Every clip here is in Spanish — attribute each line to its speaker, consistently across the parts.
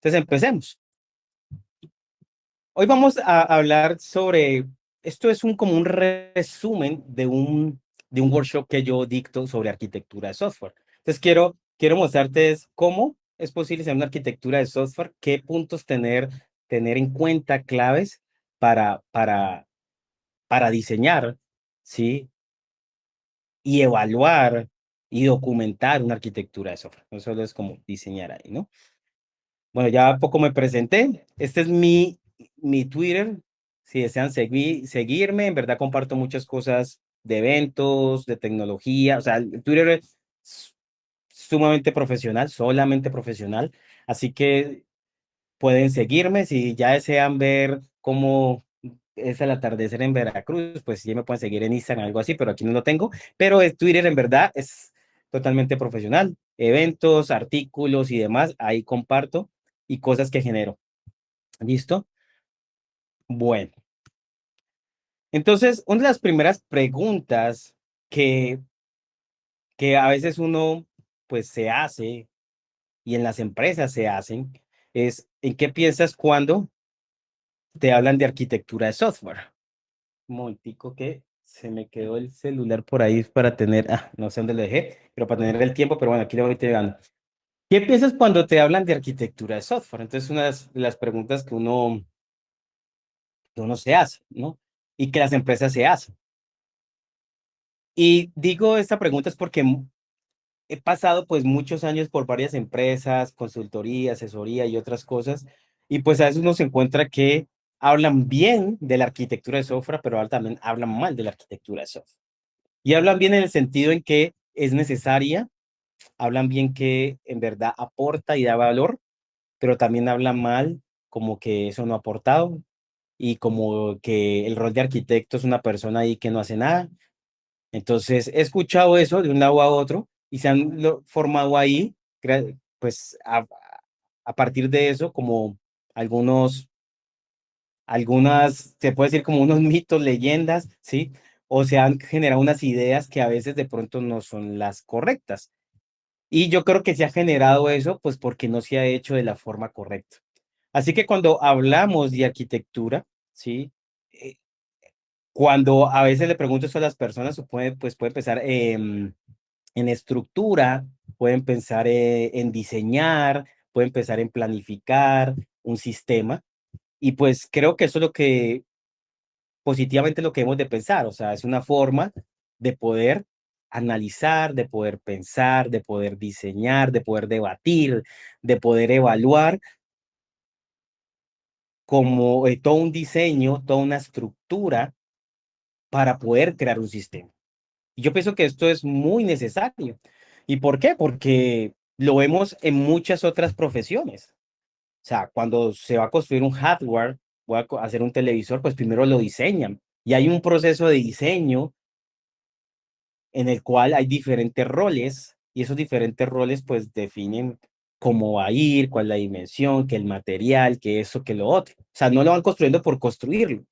Speaker 1: Entonces, empecemos. Hoy vamos a hablar sobre, esto es como un resumen de un workshop que yo dicto sobre arquitectura de software. Entonces, quiero mostrarte cómo es posible hacer una arquitectura de software, qué puntos tener en cuenta claves para, para, para diseñar, ¿sí? Y evaluar y documentar una arquitectura de software. No solo es como diseñar ahí, ¿no? Bueno, ya poco me presenté. Este es mi Twitter. Si desean seguirme, en verdad comparto muchas cosas de eventos, de tecnología. O sea, el Twitter es sumamente profesional, solamente profesional. Así que pueden seguirme. Si ya desean ver cómo es el atardecer en Veracruz, pues sí me pueden seguir en Instagram, algo así, pero aquí no lo tengo. Pero el Twitter en verdad es totalmente profesional. Eventos, artículos y demás, ahí comparto y cosas que genero. ¿Listo? Bueno, entonces, una de las primeras preguntas que, que a veces uno pues se hace y en las empresas se hacen es, ¿en qué piensas cuando te hablan de arquitectura de software? Un momentico que se me quedó el celular por ahí para tener, no sé dónde lo dejé, pero para tener el tiempo, pero bueno, aquí lo voy llegando. ¿Qué piensas cuando te hablan de arquitectura de software? Entonces, una de las preguntas que uno se hace, ¿no? Y que las empresas se hacen. Y digo esta pregunta es porque he pasado pues muchos años por varias empresas, consultoría, asesoría y otras cosas, y pues a veces uno se encuentra que hablan bien de la arquitectura de software, pero ahora también hablan mal de la arquitectura de software. Y hablan bien en el sentido en que es necesaria, hablan bien que en verdad aporta y da valor, pero también hablan mal como que eso no ha aportado y como que el rol de arquitecto es una persona ahí que no hace nada. Entonces, he escuchado eso de un lado a otro y se han formado ahí, pues a partir de eso, como algunos, algunas, se puede decir como unos mitos, leyendas, ¿sí? O se han generado unas ideas que a veces de pronto no son las correctas. Y yo creo que se ha generado eso, pues porque no se ha hecho de la forma correcta. Así que cuando hablamos de arquitectura, ¿sí? Eh, Cuando a veces le pregunto eso a las personas, pues puede pensar en estructura, pueden pensar en diseñar, pueden pensar en planificar un sistema. Y pues creo que eso es lo que positivamente lo que hemos de pensar. O sea, es una forma de poder analizar, de poder pensar, de poder diseñar, de poder debatir, de poder evaluar como todo un diseño, toda una estructura para poder crear un sistema. Y yo pienso que esto es muy necesario. ¿Y por qué? Porque lo vemos en muchas otras profesiones. O sea, cuando se va a construir un hardware, voy a hacer un televisor, pues primero lo diseñan. Y hay un proceso de diseño en el cual hay diferentes roles y esos diferentes roles pues definen cómo va a ir, cuál es la dimensión, qué el material, qué eso, qué lo otro. O sea, no lo van construyendo por construirlo.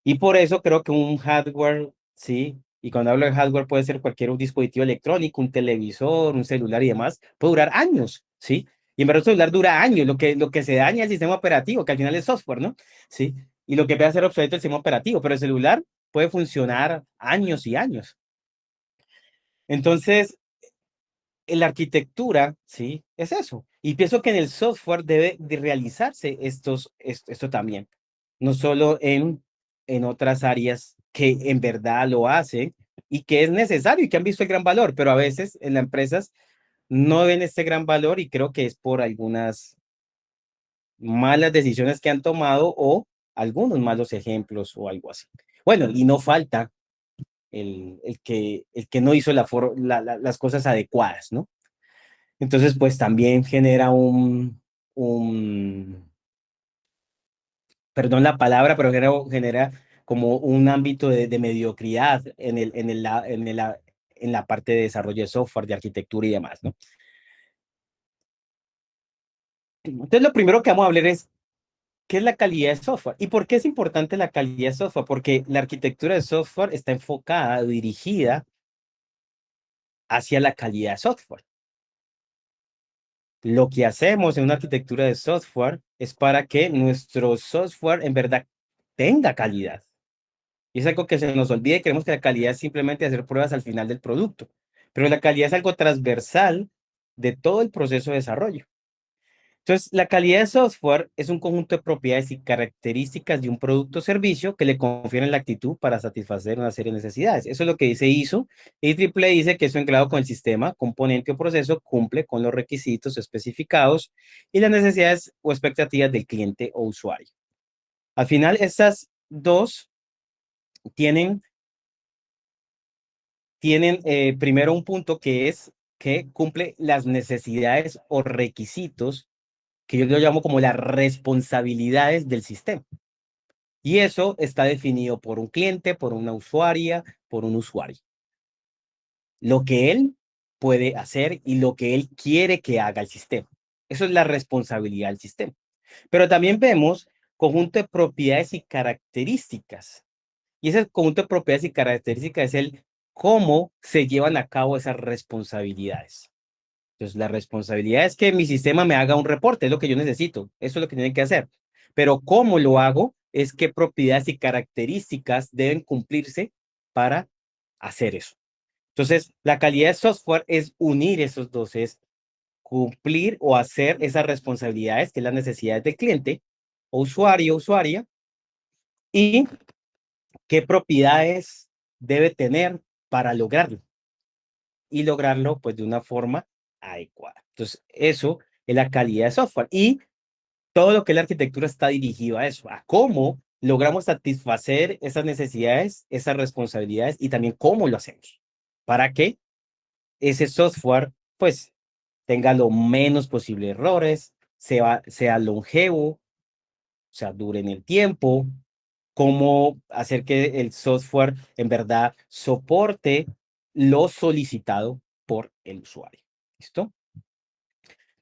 Speaker 1: Y por eso creo que un hardware, sí, y cuando hablo de hardware puede ser cualquier un dispositivo electrónico, un televisor, un celular y demás, puede durar años, ¿sí? Y en verdad el celular dura años, lo que se daña es el sistema operativo, que al final es software, ¿no? Sí, y lo que puede hacer obsoleto el sistema operativo, pero el celular puede funcionar años y años. Entonces, en la arquitectura, sí, es eso. Y pienso que en el software debe de realizarse esto también, no solo en otras áreas que en verdad lo hacen y que es necesario y que han visto el gran valor, pero a veces en las empresas no ven este gran valor y creo que es por algunas malas decisiones que han tomado o algunos malos ejemplos o algo así. Bueno, y no falta el que no hizo las cosas adecuadas, ¿no? Entonces, pues también genera perdón la palabra, pero genera como un ámbito de mediocridad en la parte de desarrollo de software, de arquitectura y demás, ¿no? Entonces, lo primero que vamos a hablar es, ¿qué es la calidad de software? ¿Y por qué es importante la calidad de software? Porque la arquitectura de software está enfocada, dirigida hacia la calidad de software. Lo que hacemos en una arquitectura de software es para que nuestro software en verdad tenga calidad. Y es algo que se nos olvida y creemos que la calidad es simplemente hacer pruebas al final del producto. Pero la calidad es algo transversal de todo el proceso de desarrollo. Entonces, la calidad de software es un conjunto de propiedades y características de un producto o servicio que le confieren la actitud para satisfacer una serie de necesidades. Eso es lo que dice ISO. Y IEEE dice que eso enclavado con el sistema, componente o proceso cumple con los requisitos especificados y las necesidades o expectativas del cliente o usuario. Al final, estas dos tienen, tienen primero un punto que es que cumple las necesidades o requisitos que yo lo llamo como las responsabilidades del sistema. Y eso está definido por un cliente, por una usuaria, por un usuario. Lo que él puede hacer y lo que él quiere que haga el sistema. Eso es la responsabilidad del sistema. Pero también vemos conjunto de propiedades y características. Y ese conjunto de propiedades y características es el cómo se llevan a cabo esas responsabilidades. Entonces, la responsabilidad es que mi sistema me haga un reporte, es lo que yo necesito, eso es lo que tienen que hacer. Pero cómo lo hago es qué propiedades y características deben cumplirse para hacer eso. Entonces, la calidad de software es unir esos dos, es cumplir o hacer esas responsabilidades, que es las necesidades del cliente o usuario, usuaria, y qué propiedades debe tener para lograrlo y lograrlo pues de una forma adecuada. Entonces, eso es la calidad de software y todo lo que es la arquitectura está dirigido a eso, a cómo logramos satisfacer esas necesidades, esas responsabilidades y también cómo lo hacemos para que ese software pues tenga lo menos posible errores, sea longevo, o sea, dure en el tiempo, cómo hacer que el software en verdad soporte lo solicitado por el usuario. ¿Listo?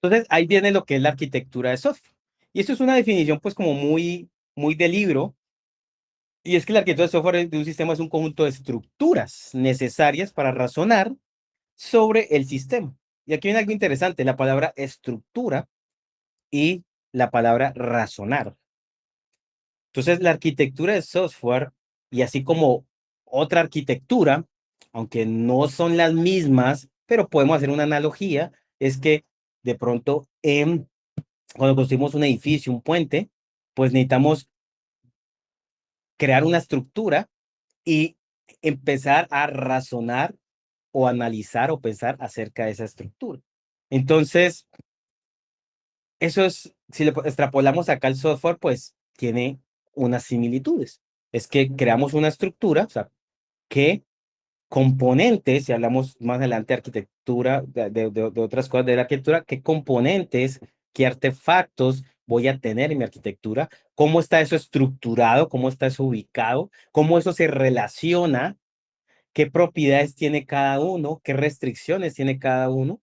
Speaker 1: Entonces, ahí viene lo que es la arquitectura de software. Y esto es una definición pues como muy de libro. Y es que la arquitectura de software de un sistema es un conjunto de estructuras necesarias para razonar sobre el sistema. Y aquí viene algo interesante, la palabra estructura y la palabra razonar. Entonces, la arquitectura de software y así como otra arquitectura, aunque no son las mismas, pero podemos hacer una analogía, es que de pronto cuando construimos un edificio, un puente, pues necesitamos crear una estructura y empezar a razonar o analizar o pensar acerca de esa estructura. Entonces, eso es, si lo extrapolamos acá al software, pues tiene unas similitudes. Es que creamos una estructura, o sea, qué componentes, si hablamos más adelante de arquitectura, de otras cosas de la arquitectura, qué componentes, qué artefactos voy a tener en mi arquitectura, cómo está eso estructurado, cómo está eso ubicado, cómo eso se relaciona, qué propiedades tiene cada uno, qué restricciones tiene cada uno,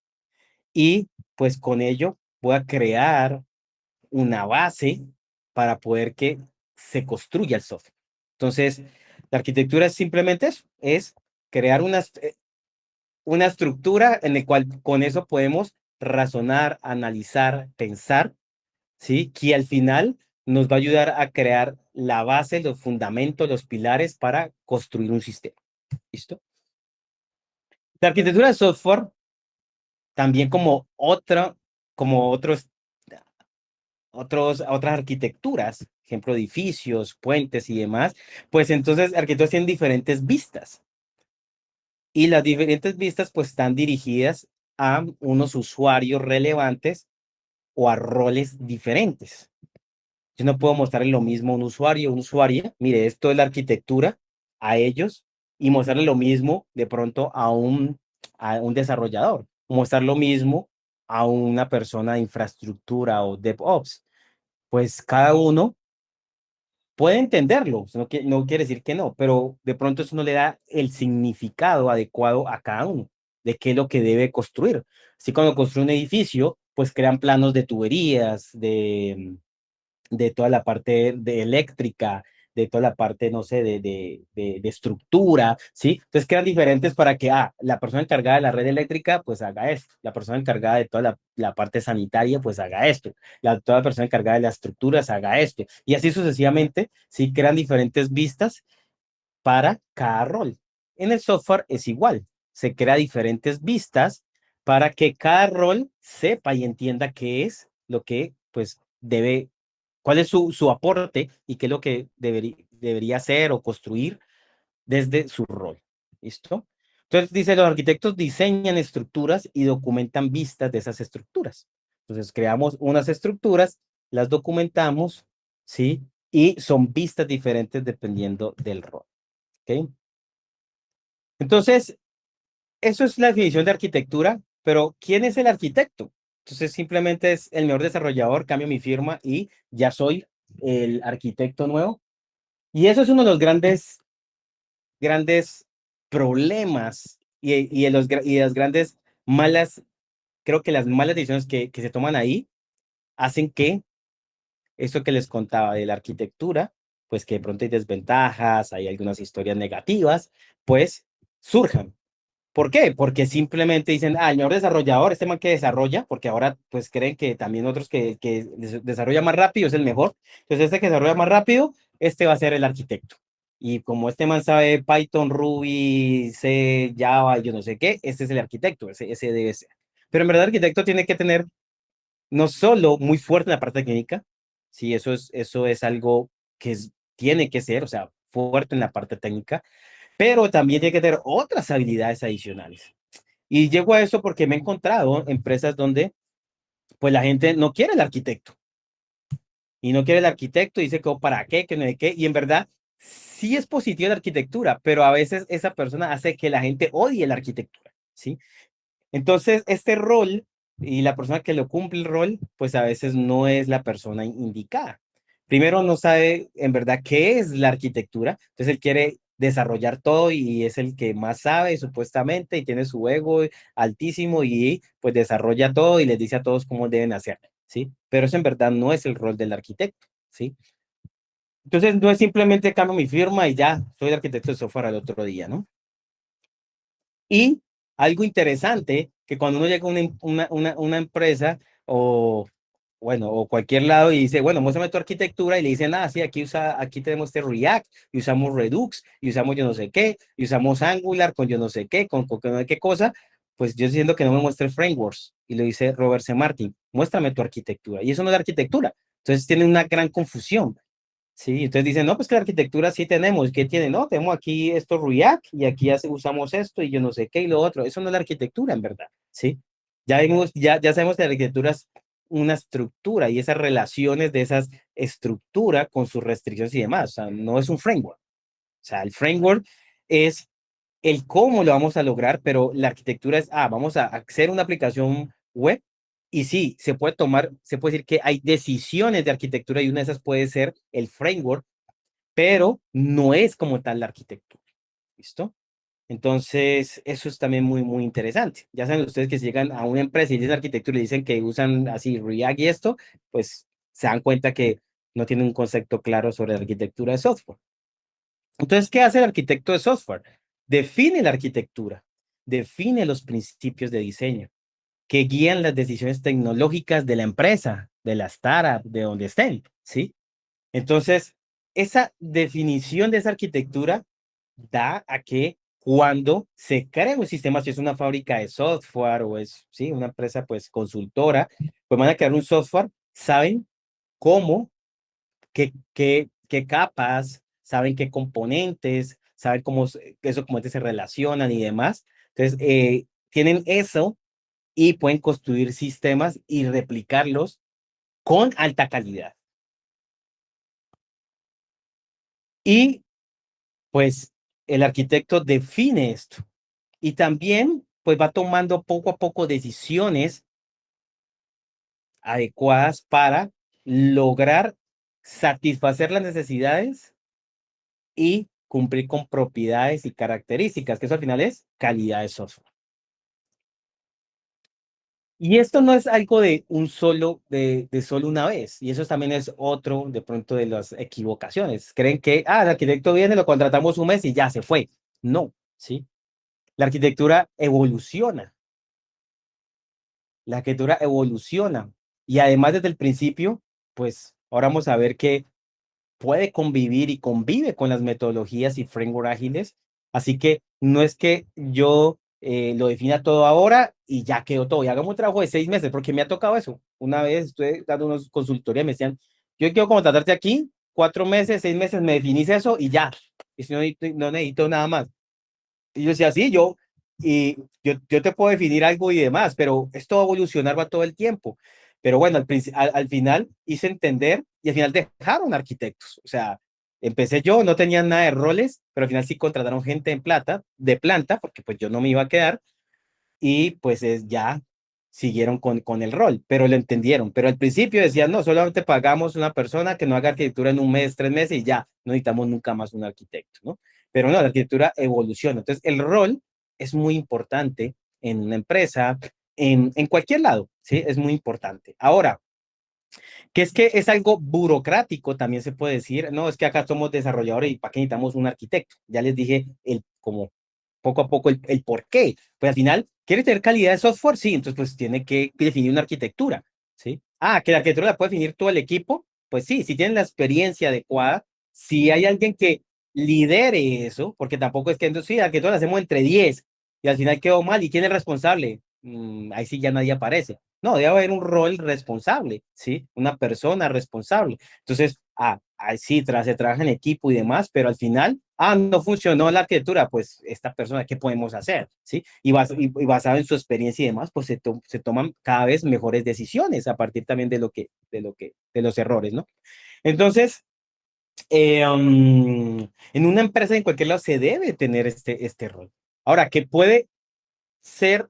Speaker 1: y pues con ello voy a crear una base para poder que se construya el software. Entonces, la arquitectura es simplemente eso, es crear una estructura en la cual con eso podemos razonar, analizar, pensar, ¿sí? Que al final nos va a ayudar a crear la base, los fundamentos, los pilares para construir un sistema. ¿Listo? La arquitectura de software, también como otras arquitecturas, ejemplo, edificios, puentes y demás, pues entonces arquitectos tienen diferentes vistas y las diferentes vistas pues están dirigidas a unos usuarios relevantes o a roles diferentes. Yo no puedo mostrarle lo mismo a un usuario o una usuaria, mire, esto es la arquitectura a ellos y mostrarle lo mismo de pronto a un desarrollador, mostrar lo mismo a una persona de infraestructura o DevOps. Pues cada uno puede entenderlo, no, no quiere decir que no, pero de pronto eso no le da el significado adecuado a cada uno de qué es lo que debe construir. Así cuando construye un edificio, pues crean planos de tuberías, de toda la parte de eléctrica, de toda la parte, no sé, de estructura, ¿sí? Entonces quedan diferentes para que, la persona encargada de la red eléctrica, pues haga esto, la persona encargada de toda la parte sanitaria, pues haga esto, toda la persona encargada de las estructuras haga esto, y así sucesivamente, ¿sí? Crean diferentes vistas para cada rol. En el software es igual, se crea diferentes vistas para que cada rol sepa y entienda qué es lo que pues debe, cuál es su aporte y qué es lo que debería hacer o construir desde su rol. ¿Listo? Entonces dice, los arquitectos diseñan estructuras y documentan vistas de esas estructuras. Entonces creamos unas estructuras, las documentamos, ¿sí? Y son vistas diferentes dependiendo del rol. ¿Ok? Entonces, eso es la definición de arquitectura, pero ¿quién es el arquitecto? Entonces, simplemente es el mejor desarrollador, cambio mi firma y ya soy el arquitecto nuevo. Y eso es uno de los grandes problemas y las grandes malas, creo que las malas decisiones que se toman ahí hacen que eso que les contaba de la arquitectura, pues que de pronto hay desventajas, hay algunas historias negativas, pues surjan. ¿Por qué? Porque simplemente dicen, el mejor desarrollador, este man que desarrolla, porque ahora pues creen que también otros que desarrolla más rápido es el mejor. Entonces este que desarrolla más rápido, este va a ser el arquitecto. Y como este man sabe Python, Ruby, C, Java, yo no sé qué, este es el arquitecto, ese debe ser. Pero en verdad el arquitecto tiene que tener no solo muy fuerte en la parte técnica, sí, eso es algo que tiene que ser, o sea, fuerte en la parte técnica, pero también tiene que tener otras habilidades adicionales. Y llego a eso porque me he encontrado empresas donde pues la gente no quiere el arquitecto y no quiere el arquitecto y dice que para qué, que no hay qué, y en verdad sí es positiva la arquitectura, pero a veces esa persona hace que la gente odie la arquitectura, ¿sí? Entonces, este rol y la persona que lo cumple el rol, pues a veces no es la persona indicada. Primero, no sabe en verdad qué es la arquitectura, entonces él quiere desarrollar todo y es el que más sabe supuestamente y tiene su ego altísimo y pues desarrolla todo y les dice a todos cómo deben hacer, ¿sí? Pero eso en verdad no es el rol del arquitecto, ¿sí? Entonces, no es simplemente cambio mi firma y ya soy el arquitecto de software al otro día, ¿no? Y algo interesante, que cuando uno llega a una empresa o, bueno, o cualquier lado y dice, bueno, muéstrame tu arquitectura y le dicen, sí, aquí tenemos este React y usamos Redux y usamos yo no sé qué y usamos Angular con yo no sé qué, con no sé qué cosa, pues yo siento que no me muestre frameworks. Y le dice Robert C. Martin, muéstrame tu arquitectura. Y eso no es arquitectura. Entonces tiene una gran confusión. Sí, entonces dicen, no, pues que la arquitectura sí tenemos. ¿Qué tiene? No, tenemos aquí esto React y aquí usamos esto y yo no sé qué y lo otro. Eso no es la arquitectura, en verdad. Sí, ya sabemos que la arquitectura es una estructura y esas relaciones de esas estructuras con sus restricciones y demás. O sea, no es un framework. O sea, el framework es el cómo lo vamos a lograr, pero la arquitectura es, vamos a hacer una aplicación web y sí, se puede decir que hay decisiones de arquitectura y una de esas puede ser el framework, pero no es como tal la arquitectura. ¿Listo? Entonces, eso es también muy interesante. Ya saben ustedes que si llegan a una empresa y dicen arquitectura y dicen que usan así React y esto, pues se dan cuenta que no tienen un concepto claro sobre la arquitectura de software. Entonces, ¿qué hace el arquitecto de software? Define la arquitectura, define los principios de diseño que guían las decisiones tecnológicas de la empresa, de la startup, de donde estén, ¿sí? Entonces, esa definición de esa arquitectura da a que cuando se crea un sistema, si es una fábrica de software o es, sí, una empresa pues consultora, pues van a crear un software, saben cómo qué capas, saben qué componentes, saben cómo esos componentes se relacionan y demás. Entonces, tienen eso y pueden construir sistemas y replicarlos con alta calidad. Y pues el arquitecto define esto y también pues va tomando poco a poco decisiones adecuadas para lograr satisfacer las necesidades y cumplir con propiedades y características, que eso al final es calidad de software. Y esto no es algo de un solo, de solo una vez. Y eso también es otro, de pronto, de las equivocaciones. Creen que, el arquitecto viene, lo contratamos un mes y ya se fue. No, ¿sí? La arquitectura evoluciona. La arquitectura evoluciona. Y además, desde el principio, pues ahora vamos a ver que puede convivir y convive con las metodologías y framework ágiles. Así que no es que yo lo defina todo ahora y ya quedó todo. Y hagamos un trabajo de 6 meses, porque me ha tocado eso. Una vez estuve dando unos consultorías, me decían, yo quiero contratarte aquí, 4 meses, 6 meses, me definís eso y ya. Y si no necesito nada más. Y yo decía, sí, yo te puedo definir algo y demás, pero esto va a evolucionar, va todo el tiempo. Pero bueno, al final hice entender y al final dejaron arquitectos. O sea, empecé yo, no tenían nada de roles, pero al final sí contrataron gente en plata, de planta, porque pues yo no me iba a quedar y pues ya siguieron con el rol, pero lo entendieron. Pero al principio decían, no, solamente pagamos una persona que no haga arquitectura en un mes, 3 meses y ya, no necesitamos nunca más un arquitecto, ¿no? Pero no, la arquitectura evoluciona. Entonces, el rol es muy importante en una empresa, en cualquier lado, ¿sí? Es muy importante. Ahora, que es que es algo burocrático, también se puede decir, no, es que acá somos desarrolladores y para qué necesitamos un arquitecto. Ya les dije como poco a poco el por qué. Pues al final, ¿quiere tener calidad de software? Sí, entonces pues tiene que definir una arquitectura, ¿sí? Que la arquitectura la puede definir todo el equipo, pues sí, si tienen la experiencia adecuada, si hay alguien que lidere eso, porque tampoco es que entonces, sí, la arquitectura la hacemos entre 10 y al final quedó mal, ¿y quién es responsable? Ahí sí ya nadie aparece. No, debe haber un rol responsable, ¿sí? Una persona responsable. Entonces, sí, se trabaja en equipo y demás, pero al final, no funcionó la arquitectura, pues esta persona, ¿qué podemos hacer? ¿Sí? Y basado en su experiencia y demás, pues se toman cada vez mejores decisiones a partir también de los errores, ¿no? Entonces, en una empresa, en cualquier lado, se debe tener este rol. Ahora, que puede ser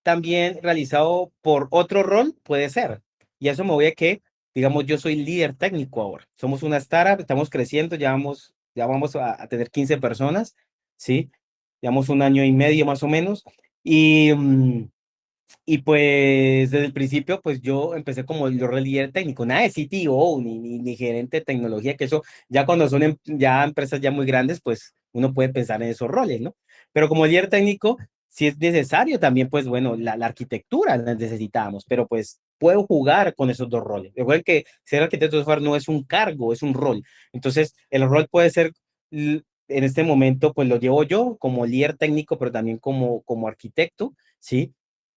Speaker 1: también realizado por otro rol, puede ser. Y eso me voy a que, digamos, yo soy líder técnico ahora. Somos una startup, estamos creciendo, ya vamos a tener 15 personas, ¿sí? Llevamos un año y medio más o menos. Y, y pues desde el principio, pues yo empecé como el rol líder técnico, nada de CTO ni gerente de tecnología, que eso ya cuando son ya empresas ya muy grandes, pues uno puede pensar en esos roles, ¿no? Pero como líder técnico, si es necesario también, pues bueno, la arquitectura la necesitamos, pero pues puedo jugar con esos dos roles. Recuerden que ser arquitecto de software no es un cargo, es un rol. Entonces, el rol puede ser, en este momento, pues lo llevo yo como líder técnico, pero también como arquitecto, ¿sí?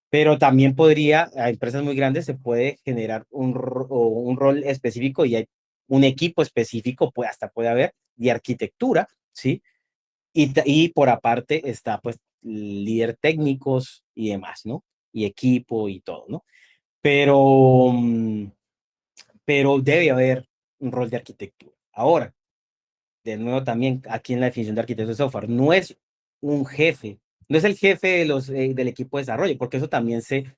Speaker 1: Pero también podría, a empresas muy grandes se puede generar un rol específico y hay un equipo específico, pues hasta puede haber, de arquitectura, ¿sí? Y por aparte está pues líder técnicos y demás, ¿no? Y equipo y todo, ¿no? Pero, pero debe haber un rol de arquitectura. Ahora, de nuevo también aquí en la definición de arquitecto de software, no es un jefe, no es el jefe del equipo de desarrollo, porque eso también se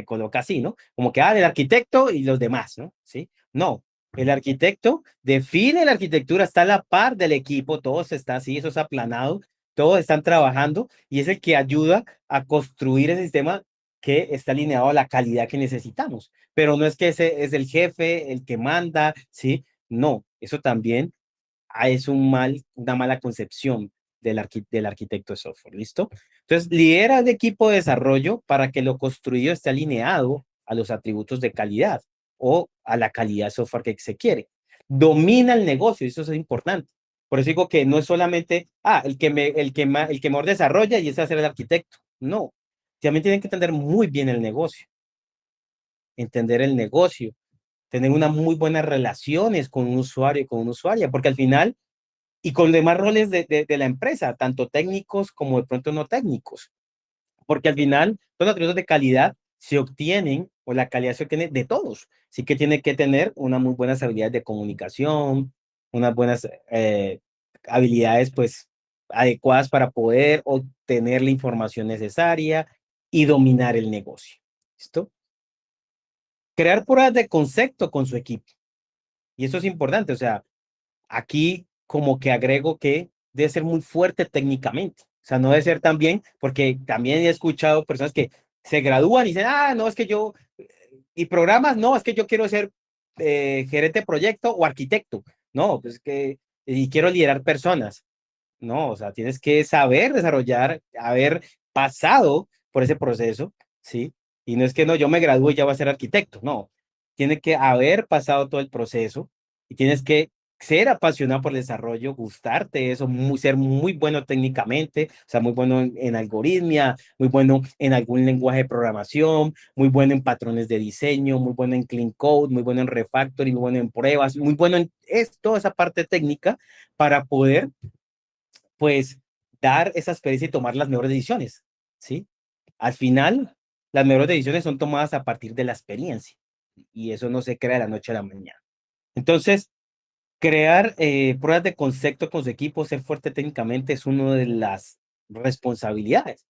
Speaker 1: coloca así, ¿no? Como que, el arquitecto y los demás, ¿no? ¿Sí? No, el arquitecto define la arquitectura, está a la par del equipo, todos está así, eso es aplanado, todos están trabajando y es el que ayuda a construir el sistema que está alineado a la calidad que necesitamos. Pero no es que ese es el jefe, el que manda, ¿sí? No, eso también es una mala concepción del arquitecto de software, ¿listo? Entonces, lidera el equipo de desarrollo para que lo construido esté alineado a los atributos de calidad o a la calidad de software que se quiere. Domina el negocio, eso es importante. Por eso digo que no es solamente, el que mejor desarrolla y ese va a ser el arquitecto. No, también tienen que entender muy bien el negocio, entender el negocio, tener unas muy buenas relaciones con un usuario y con una usuaria, porque al final y con demás roles de la empresa, tanto técnicos como de pronto no técnicos, porque al final los atributos de calidad se obtienen o la calidad se obtiene de todos. Sí que tiene que tener unas muy buenas habilidades de comunicación, unas buenas habilidades pues adecuadas para poder obtener la información necesaria y dominar el negocio. ¿Listo? Crear pruebas de concepto con su equipo. Y eso es importante, o sea, aquí como que agrego que debe ser muy fuerte técnicamente. O sea, no debe ser tan bien, porque también he escuchado personas que se gradúan y dicen, ah, no, es que yo, y programas, no, es que yo quiero ser gerente de proyecto o arquitecto, no, pues que, y quiero liderar personas. No, o sea, tienes que saber desarrollar, haber pasado por ese proceso, ¿sí? Y no es que no, yo me gradúo y ya voy a ser arquitecto, no. Tiene que haber pasado todo el proceso y tienes que ser apasionado por el desarrollo, gustarte eso, ser muy bueno técnicamente, o sea, muy bueno en algoritmia, muy bueno en algún lenguaje de programación, muy bueno en patrones de diseño, muy bueno en clean code, muy bueno en refactoring, muy bueno en pruebas, muy bueno en toda esa parte técnica para poder pues dar esa experiencia y tomar las mejores decisiones, ¿sí? Al final, las mejores decisiones son tomadas a partir de la experiencia y eso no se crea de la noche a la mañana. Entonces, crear pruebas de concepto con su equipo, ser fuerte técnicamente es una de las responsabilidades.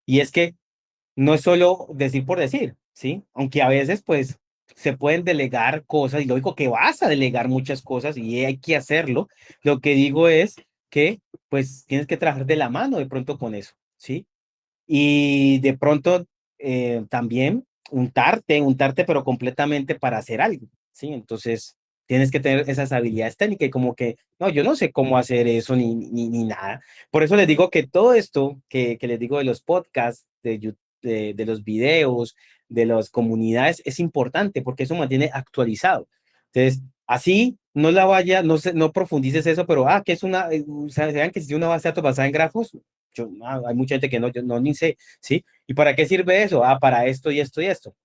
Speaker 1: Y es que no es solo decir por decir, ¿sí? Aunque a veces, pues, se pueden delegar cosas, y lógico que vas a delegar muchas cosas y hay que hacerlo. Lo que digo es que, pues, tienes que trabajar de la mano de pronto con eso, ¿sí? Y de pronto también untarte, pero completamente para hacer algo, ¿sí? Entonces, tienes que tener esas habilidades técnicas y como que, no, yo no sé cómo hacer eso ni nada. Por eso les digo que todo esto que les digo de los podcasts, de YouTube, de los videos, de las comunidades, es importante porque eso mantiene actualizado. Entonces, así no la vaya, no profundices eso, pero, que es una, vean que si una base de datos basada en grafos, hay mucha gente que no, yo no ni sé, ¿sí? ¿Y para qué sirve eso? Para esto y esto y esto.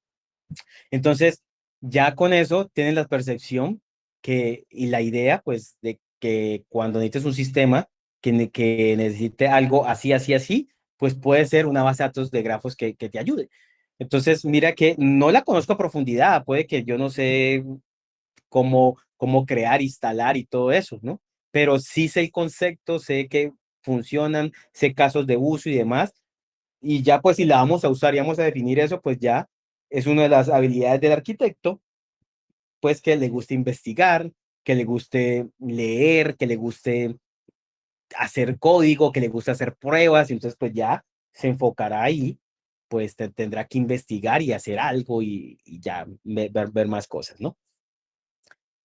Speaker 1: Entonces, ya con eso tienes la percepción y la idea, pues, de que cuando necesites un sistema que necesite algo así, así, así, pues puede ser una base de datos de grafos que te ayude. Entonces, mira que no la conozco a profundidad, puede que yo no sé cómo crear, instalar y todo eso, ¿no? Pero sí sé el concepto, sé que funcionan, sé casos de uso y demás, y ya pues si la vamos a usar y vamos a definir eso, pues ya es una de las habilidades del arquitecto, pues que le guste investigar, que le guste leer, que le guste hacer código, que le guste hacer pruebas, y entonces pues ya se enfocará ahí, pues tendrá que investigar y hacer algo y ya ver más cosas, ¿no?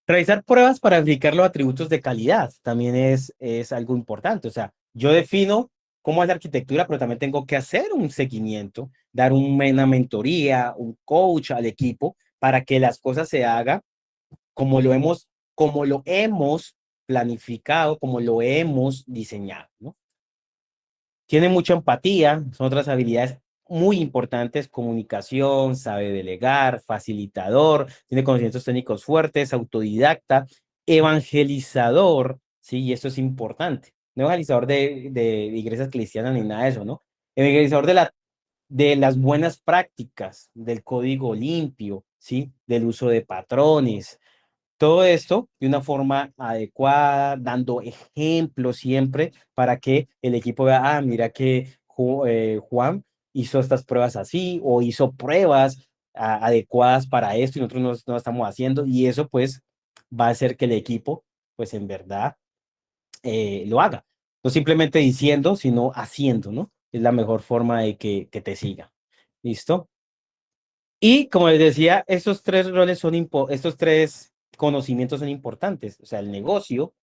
Speaker 1: Realizar pruebas para verificar los atributos de calidad también es algo importante. O sea, yo defino cómo es la arquitectura, pero también tengo que hacer un seguimiento, dar una mentoría, un coach al equipo para que las cosas se hagan como como lo hemos planificado, como lo hemos diseñado, ¿no? Tiene mucha empatía, son otras habilidades muy importantes, comunicación, sabe delegar, facilitador, tiene conocimientos técnicos fuertes, autodidacta, evangelizador, sí, y esto es importante. No evangelizador de iglesias cristianas ni nada de eso, ¿no? Evangelizador de las buenas prácticas, del código limpio, ¿sí? Del uso de patrones, todo esto de una forma adecuada, dando ejemplos siempre para que el equipo vea, mira que Juan hizo estas pruebas así o hizo pruebas adecuadas para esto y nosotros no estamos haciendo y eso pues va a hacer que el equipo pues en verdad lo haga. No simplemente diciendo, sino haciendo, ¿no? Es la mejor forma de que te siga. ¿Listo? Y como les decía, estos tres conocimientos son importantes. O sea, el negocio,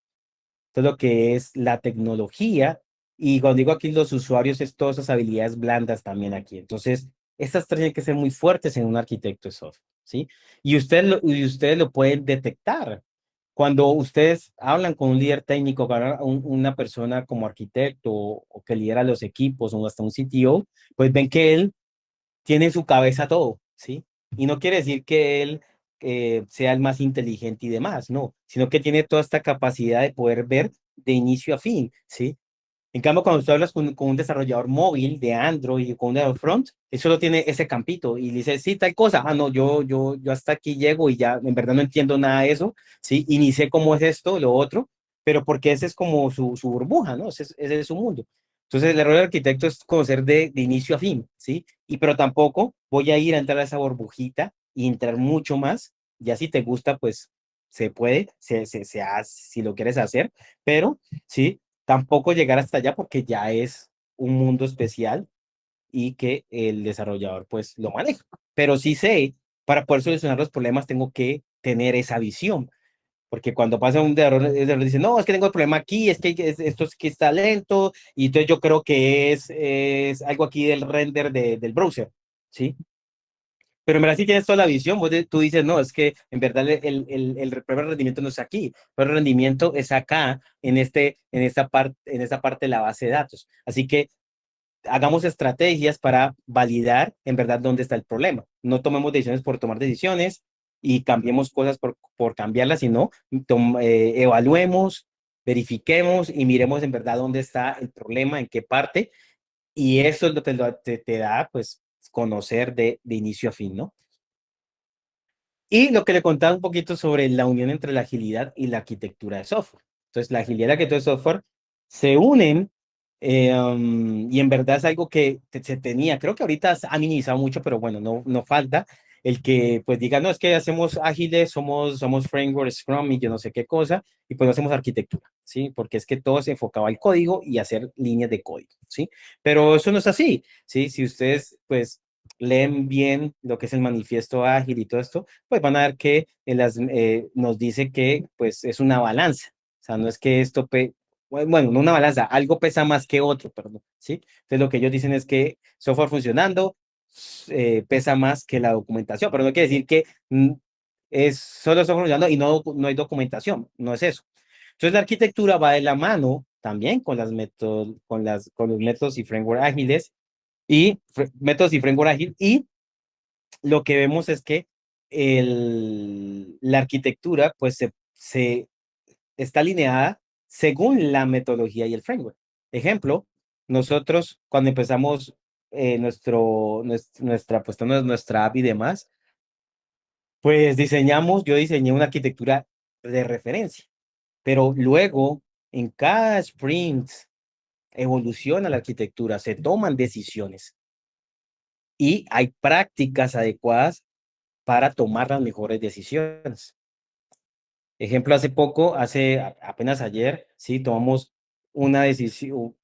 Speaker 1: todo lo que es la tecnología, y cuando digo aquí los usuarios, es todas esas habilidades blandas también aquí. Entonces, estas tres tienen que ser muy fuertes en un arquitecto de software, ¿sí? Y ustedes lo pueden detectar. Cuando ustedes hablan con un líder técnico, con una persona como arquitecto o que lidera los equipos o hasta un CTO, pues ven que él tiene en su cabeza todo, ¿sí? Y no quiere decir que él sea el más inteligente y demás, no, sino que tiene toda esta capacidad de poder ver de inicio a fin, ¿sí? En cambio, cuando tú hablas con un desarrollador móvil de Android y con un de front, él solo tiene ese campito y dice, sí, tal cosa. No, yo hasta aquí llego y ya en verdad no entiendo nada de eso, ¿sí? Y ni sé cómo es esto, lo otro, pero porque ese es como su burbuja, ¿no? Ese es su mundo. Entonces, el error del arquitecto es conocer de inicio a fin, ¿sí? Pero tampoco voy a ir a entrar a esa burbujita y entrar mucho más. Ya si te gusta, pues se puede, se hace, si lo quieres hacer, pero, ¿sí? Tampoco llegar hasta allá porque ya es un mundo especial y que el desarrollador pues lo maneja. Pero sí sé, para poder solucionar los problemas tengo que tener esa visión. Porque cuando pasa un error dice, no, es que tengo el problema aquí, es que esto es que está lento, y entonces yo creo que es algo aquí del render del browser, ¿sí? Pero en verdad sí tienes toda la visión, tú dices, no, es que en verdad el problema de rendimiento no es aquí, pero el rendimiento es acá, en esta parte de la base de datos. Así que hagamos estrategias para validar en verdad dónde está el problema. No tomemos decisiones por tomar decisiones y cambiemos cosas por cambiarlas, sino evaluemos, verifiquemos y miremos en verdad dónde está el problema, en qué parte, y eso es lo que te da, pues, conocer de inicio a fin, ¿no? Y lo que le contaba un poquito sobre la unión entre la agilidad y la arquitectura de software. Entonces, la agilidad y la arquitectura de software se unen y en verdad es algo que se tenía, creo que ahorita ha minimizado mucho, pero bueno, no falta el que pues diga, no, es que hacemos ágiles, somos framework, Scrum y yo no sé qué cosa, y pues no hacemos arquitectura, ¿sí? Porque es que todo se enfocaba al código y hacer líneas de código, ¿sí? Pero eso no es así, ¿sí? Si ustedes pues leen bien lo que es el manifiesto ágil y todo esto, pues van a ver que nos dice que pues es una balanza. O sea, no es que bueno, no una balanza, algo pesa más que otro, perdón, ¿sí? Entonces lo que ellos dicen es que software funcionando pesa más que la documentación, pero no quiere decir que es solo software funcionando y no hay documentación, no es eso. Entonces la arquitectura va de la mano también con con los métodos y framework ágiles y métodos y framework ágil y lo que vemos es que la arquitectura pues está alineada según la metodología y el framework. Ejemplo, nosotros cuando empezamos nuestra app y demás, pues yo diseñé una arquitectura de referencia, pero luego en cada sprint evoluciona la arquitectura, se toman decisiones y hay prácticas adecuadas para tomar las mejores decisiones. Ejemplo, apenas ayer, sí, tomamos una decisión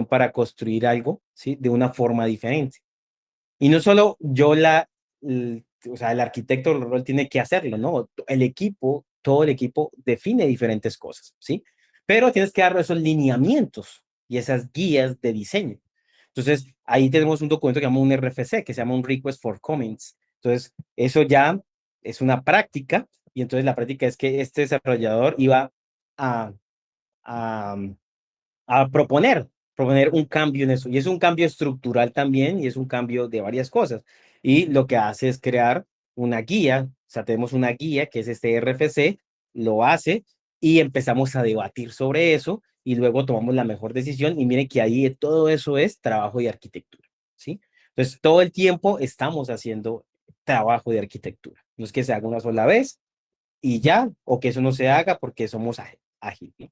Speaker 1: para construir algo, sí, de una forma diferente. Y no solo o sea, el arquitecto el rol tiene que hacerlo, ¿no? Todo el equipo define diferentes cosas, ¿sí? Pero tienes que dar esos lineamientos y esas guías de diseño. Entonces, ahí tenemos un documento que se llama un RFC, que se llama un Request for Comments. Entonces, eso ya es una práctica, y entonces la práctica es que este desarrollador iba a, a, proponer un cambio en eso. Y es un cambio estructural también y es un cambio de varias cosas. Y lo que hace es crear una guía, o sea, tenemos una guía que es este RFC, lo hace y empezamos a debatir sobre eso y luego tomamos la mejor decisión y miren que ahí todo eso es trabajo de arquitectura, ¿sí? Entonces, todo el tiempo estamos haciendo trabajo de arquitectura. No es que se haga una sola vez y ya, o que eso no se haga porque somos ágiles.